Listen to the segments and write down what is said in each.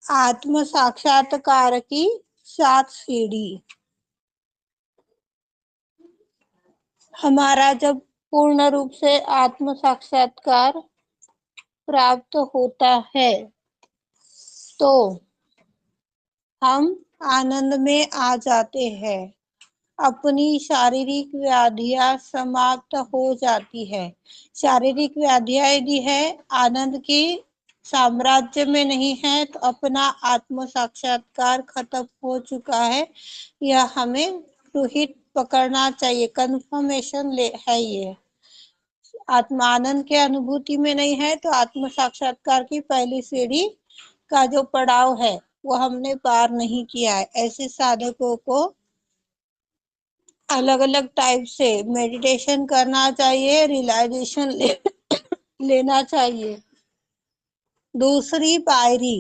आत्म साक्षात्कार की 7 सीढ़ी। हमारा जब पूर्ण रूप से आत्म साक्षात्कार प्राप्त होता है तो हम आनंद में आ जाते हैं। अपनी शारीरिक व्याधियां समाप्त हो जाती है। शारीरिक व्याधियां यदि है, आनंद की साम्राज्य में नहीं है, तो अपना आत्म साक्षात्कार खत्म हो चुका है। यह हमें गृहीत पकड़ना चाहिए, कंफर्मेशन ले है ये। आत्मानंद के अनुभूति में नहीं है तो आत्म साक्षात्कार की पहली सीढ़ी का जो पड़ाव है वो हमने पार नहीं किया है। ऐसे साधकों को अलग अलग टाइप से मेडिटेशन करना चाहिए, रियलाइजेशन लेना चाहिए। दूसरी पायरी,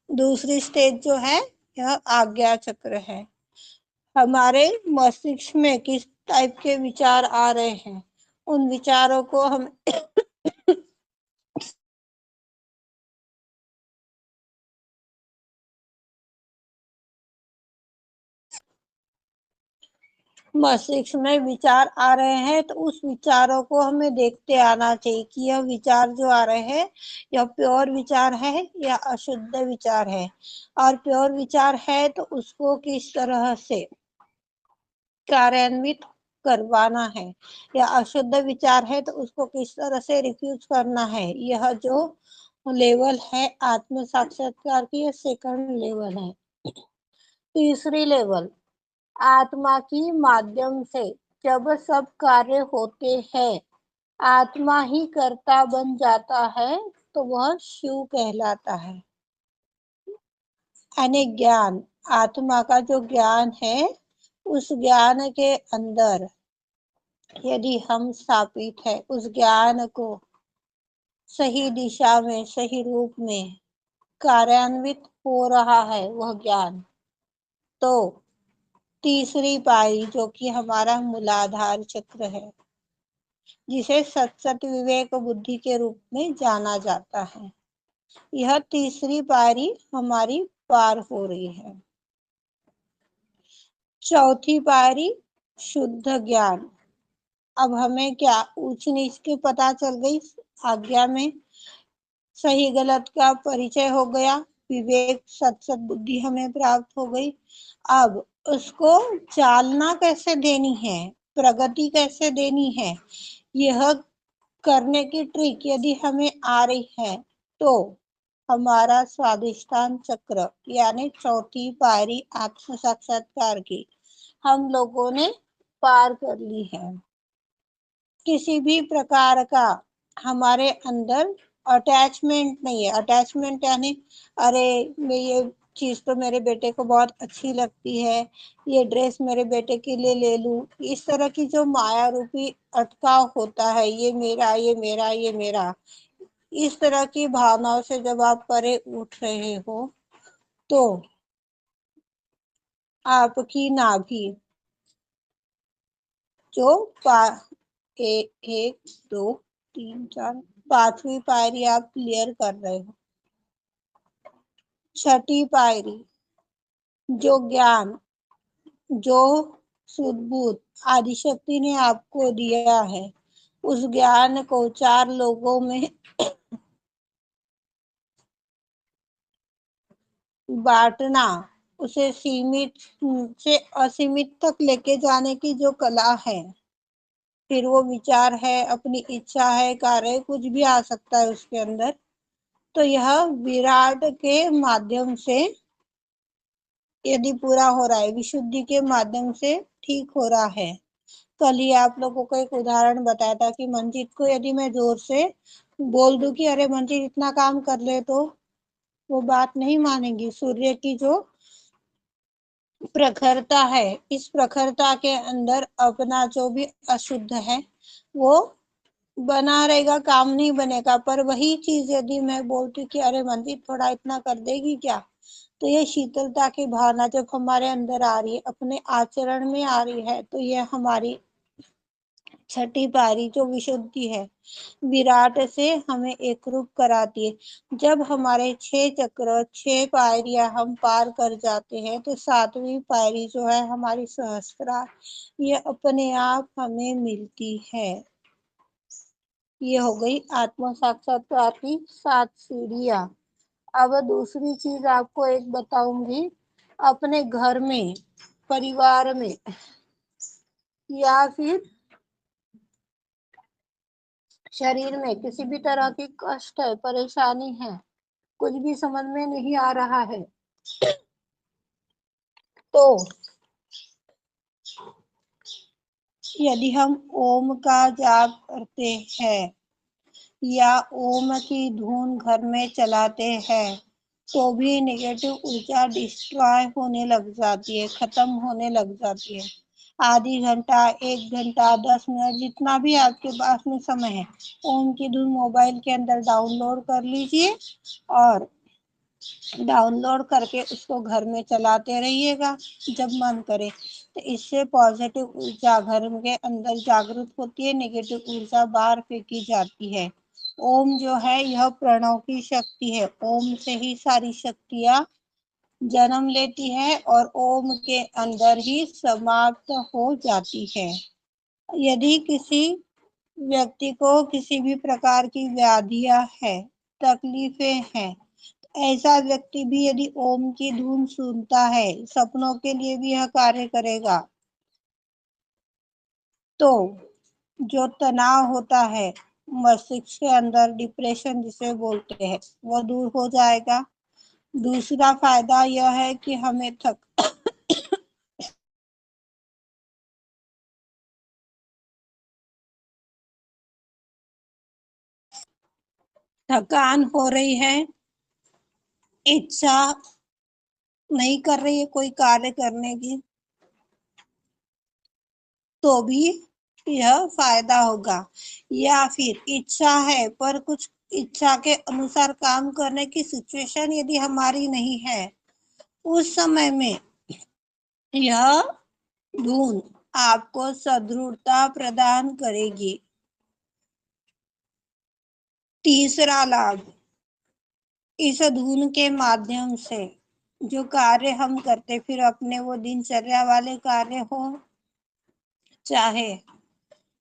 दूसरी स्टेज जो है, यह आज्ञा चक्र है। हमारे मस्तिष्क में किस टाइप के विचार आ रहे हैं, उन विचारों को हम मस्तिष्क में विचार आ रहे हैं तो उस विचारों को हमें देखते आना चाहिए कि यह विचार जो आ रहे हैं, यह प्योर विचार है या अशुद्ध विचार है। और प्योर विचार है तो उसको किस तरह से कार्यान्वित करवाना है, या अशुद्ध विचार है तो उसको किस तरह से रिफ्यूज करना है। यह जो लेवल है आत्म साक्षात्कार की, यह सेकंड लेवल है। तीसरी लेवल, आत्मा की माध्यम से जब सब कार्य होते हैं, आत्मा ही कर्ता बन जाता है, तो वह शिव कहलाता है। यानी ज्ञान, आत्मा का जो ज्ञान है, उस ज्ञान के अंदर यदि हम स्थापित है, उस ज्ञान को सही दिशा में, सही रूप में कार्यान्वित हो रहा है वह ज्ञान, तो तीसरी पायरी जो कि हमारा मूलाधार चक्र है, जिसे सत विवेक बुद्धि के रूप में जाना जाता है, यह तीसरी पायरी हमारी पार हो रही है। चौथी पायरी शुद्ध ज्ञान। अब हमें क्या ऊंच नीच की पता चल गई, आज्ञा में सही गलत का परिचय हो गया, विवेक सत बुद्धि हमें प्राप्त हो गई। अब उसको चालना कैसे देनी है, प्रगति कैसे देनी है, यह करने की ट्रिक यदि हमें आ रही है तो हमारा स्वाधिष्ठान चक्र यानी चौथी पायरी आत्म साक्षात्कार की हम लोगों ने पार कर ली है। किसी भी प्रकार का हमारे अंदर अटैचमेंट नहीं है। अटैचमेंट यानी अरे मैं ये चीज तो मेरे बेटे को बहुत अच्छी लगती है, ये ड्रेस मेरे बेटे के लिए ले लूं, इस तरह की जो माया रूपी अटकाव होता है, ये मेरा ये मेरा ये मेरा, इस तरह की भावनाओं से जब आप परे उठ रहे हो तो आपकी नाभि जो एक दो तीन चार पांचवी पायरी आप क्लियर कर रहे हो। छठी पायरी जो ज्ञान, जो सुदबुद आदिशक्ति ने आपको दिया है, उस ज्ञान को चार लोगों में बांटना, उसे सीमित से असीमित तक लेके जाने की जो कला है, फिर वो विचार है, अपनी इच्छा है, कार्य है, कुछ भी आ सकता है उसके अंदर, तो यह विराट के माध्यम से यदि पूरा हो रहा है, विशुद्धि के माध्यम से ठीक हो रहा है। कल ही आप लोगों को एक उदाहरण बताया था कि मंजीत को यदि मैं जोर से बोल दूं कि अरे मंजीत इतना काम कर ले, तो वो बात नहीं मानेगी। सूर्य की जो प्रखरता है, इस प्रखरता के अंदर अपना जो भी अशुद्ध है वो बना रहेगा, काम नहीं बनेगा। पर वही चीज यदि मैं बोलती हूँ कि अरे मंदिर थोड़ा इतना कर देगी क्या, तो ये शीतलता की भावना जब हमारे अंदर आ रही है, अपने आचरण में आ रही है, तो ये हमारी छठी पारी जो विशुद्धि है, विराट से हमें एकरूप कराती है। जब हमारे 6 चक्र 6 पायरियां हम पार कर जाते हैं तो 7वीं पायरी जो है हमारी सहस्त्रार, ये अपने आप हमें मिलती है। ये हो गई आत्म साक्षात्कार की 7 सीढ़ियां। अब दूसरी चीज आपको एक बताऊंगी, अपने घर में, परिवार में या फिर शरीर में किसी भी तरह की कष्ट है, परेशानी है, कुछ भी समझ में नहीं आ रहा है, तो यदि हम ओम का जाप करते हैं या ओम की धुन घर में चलाते हैं तो भी नेगेटिव ऊर्जा डिस्ट्रॉय होने लग जाती है, खत्म होने लग जाती है। आधी घंटा, 1 घंटा, 10 मिनट, जितना भी आपके पास में समय है, ओम की धुन मोबाइल के अंदर डाउनलोड कर लीजिए और डाउनलोड करके उसको घर में चलाते रहिएगा जब मन करे। तो इससे पॉजिटिव ऊर्जा घर के अंदर जागृत होती है, नेगेटिव ऊर्जा बाहर फेंकी जाती है। ओम जो है यह प्रणव की शक्ति है। ओम से ही सारी शक्तियां जन्म लेती है और ओम के अंदर ही समाप्त हो जाती है। यदि किसी व्यक्ति को किसी भी प्रकार की व्याधियां है, तकलीफें हैं, ऐसा व्यक्ति भी यदि ओम की धुन सुनता है, सपनों के लिए भी यह कार्य करेगा, तो जो तनाव होता है मस्तिष्क के अंदर, डिप्रेशन जिसे बोलते हैं, वो दूर हो जाएगा। दूसरा फायदा यह है कि हमें थकान हो रही है, इच्छा नहीं कर रही है कोई कार्य करने की, तो भी यह फायदा होगा। या फिर इच्छा है पर कुछ इच्छा के अनुसार काम करने की सिचुएशन यदि हमारी नहीं है, उस समय में यह धुन आपको सदृढ़ता प्रदान करेगी। तीसरा लाभ, इस धुन के माध्यम से जो कार्य हम करते, फिर अपने वो दिनचर्या वाले कार्य हो, चाहे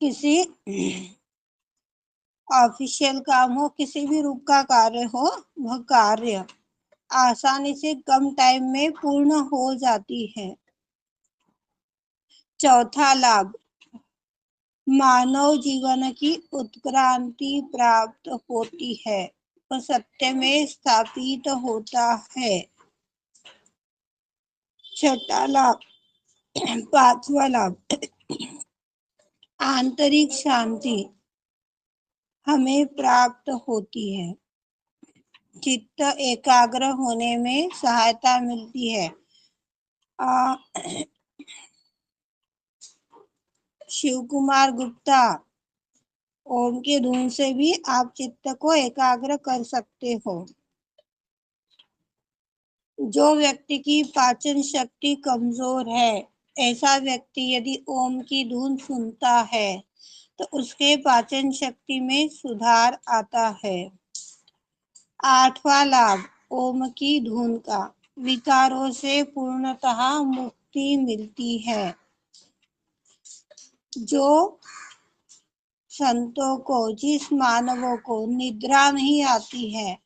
किसी ऑफिशियल काम हो, किसी भी रूप का कार्य हो, वह कार्य आसानी से कम टाइम में पूर्ण हो जाती है। चौथा लाभ, मानव जीवन की उत्क्रांति प्राप्त होती है, वह सत्य में स्थापित होता है। छठा लाभ, पांचवा लाभ, आंतरिक शांति हमें प्राप्त होती है, चित्त एकाग्र होने में सहायता मिलती है। शिव कुमार गुप्ता, ओम की धुन से भी आप चित्त को एकाग्र कर सकते हो। जो व्यक्ति की पाचन शक्ति कमजोर है, ऐसा व्यक्ति यदि ओम की धुन सुनता है तो उसके पाचन शक्ति में सुधार आता है। आठवां लाभ, ओम की धुन का विकारों से पूर्णतः मुक्ति मिलती है। जो संतों को, जिस मानवों को निद्रा नहीं आती है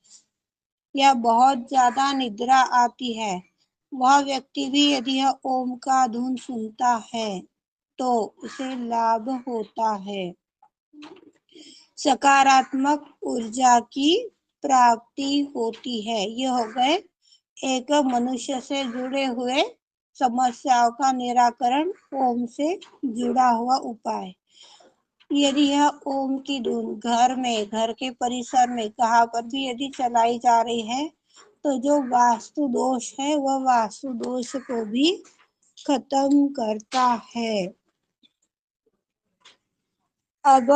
या बहुत ज्यादा निद्रा आती है, वह व्यक्ति भी यदि यह ओम का धुन सुनता है तो उसे लाभ होता है। सकारात्मक ऊर्जा की प्राप्ति होती है। यह हो गए एक मनुष्य से जुड़े हुए समस्याओं का निराकरण, ओम से जुड़ा हुआ उपाय। यदि यह ओम की धुन घर में, घर के परिसर में कहाँ पर भी यदि चलाई जा रही है तो जो वास्तु दोष है वह वास्तु दोष को भी खत्म करता है। अब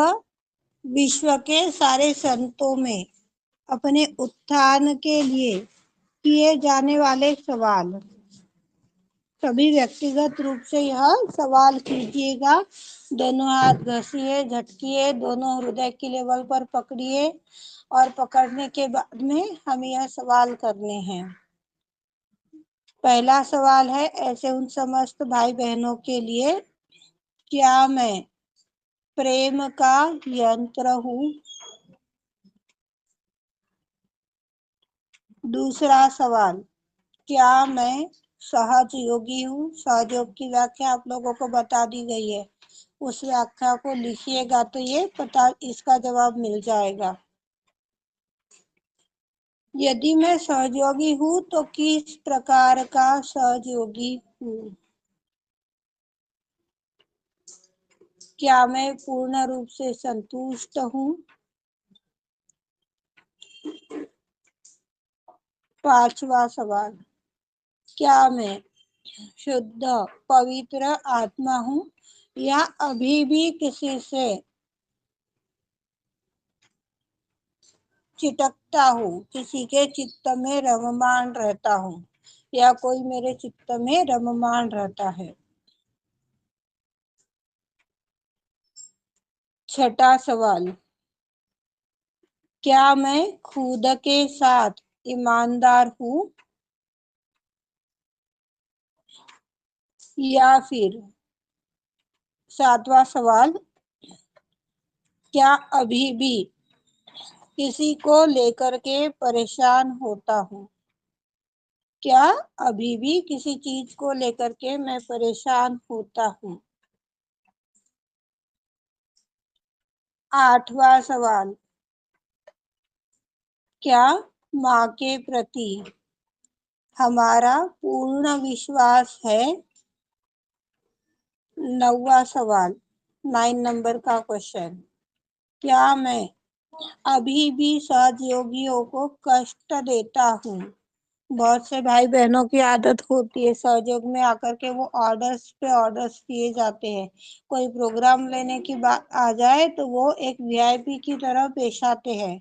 विश्व के सारे संतों में अपने उत्थान के लिए किए जाने वाले सवाल। सभी व्यक्तिगत रूप से यह सवाल कीजिएगा। दोनों हाथ घसीए, झटकिए, दोनों हृदय के लेवल पर पकड़िए और पकड़ने के बाद में हमें यह सवाल करने हैं। पहला सवाल है ऐसे उन समस्त भाई बहनों के लिए, क्या मैं प्रेम का यंत्र हूँ? दूसरा सवाल, क्या मैं सहज योगी हूँ? सहयोग की व्याख्या आप लोगों को बता दी गई है, उस व्याख्या को लिखिएगा तो ये पता इसका जवाब मिल जाएगा। यदि मैं सहयोगी हूँ तो किस प्रकार का सहयोगी हूँ? क्या मैं पूर्ण रूप से संतुष्ट हूँ? पांचवा सवाल, क्या मैं शुद्ध पवित्र आत्मा हूँ या अभी भी किसी से चिटकता हूँ, किसी के चित्त में रममाण रहता हूँ या कोई मेरे चित्त में रममाण रहता है? छठा सवाल, क्या मैं खुद के साथ ईमानदार हूँ या फिर सातवां सवाल, क्या अभी भी किसी को लेकर के परेशान होता हूँ? क्या अभी भी किसी चीज को लेकर के मैं परेशान होता हूँ? आठवां सवाल, क्या माँ के प्रति हमारा पूर्ण विश्वास है? नौवां सवाल, 9 नंबर का क्वेश्चन, क्या मैं अभी भी सहयोगियों को कष्ट देता हूँ? बहुत से भाई बहनों की आदत होती है सहयोग में आकर के वो ऑर्डर्स पे ऑर्डर्स किए जाते हैं। कोई प्रोग्राम लेने की बात आ जाए तो वो एक वीआईपी की तरह पेश आते हैं,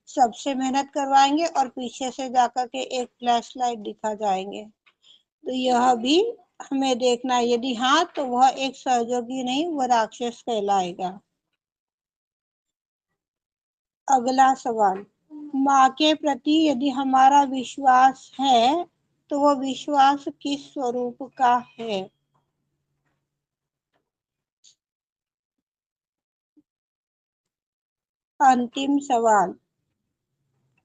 सबसे मेहनत करवाएंगे और पीछे से जाकर के एक फ्लैश लाइट दिखा जाएंगे। तो यह भी हमें देखना है, यदि हाँ तो वह एक सहयोगी नहीं, वह राक्षस कहलाएगा। अगला सवाल, माँ के प्रति यदि हमारा विश्वास है तो वह विश्वास किस स्वरूप का है? अंतिम सवाल,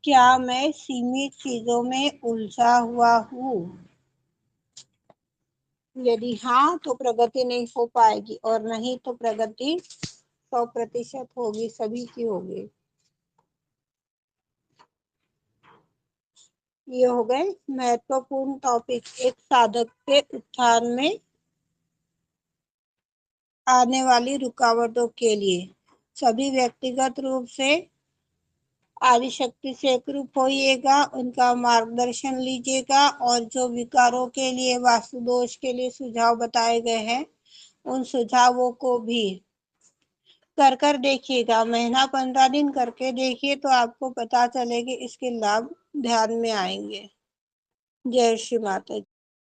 क्या मैं सीमित चीजों में उलझा हुआ हूँ? यदि हाँ तो प्रगति नहीं हो पाएगी और नहीं तो प्रगति 100% होगी, सभी की होगी। ये हो गए महत्वपूर्ण टॉपिक एक साधक के उत्थान में आने वाली रुकावटों के लिए। सभी व्यक्तिगत रूप से आदिशक्ति से एकरूप होइएगा, उनका मार्गदर्शन लीजिएगा और जो विकारों के लिए वास्तु दोष के लिए सुझाव बताए गए हैं उन सुझावों को भी कर देखिएगा। महीना 15 दिन करके देखिए तो आपको पता चलेगा इसके लाभ ध्यान में आएंगे। जय श्री माता।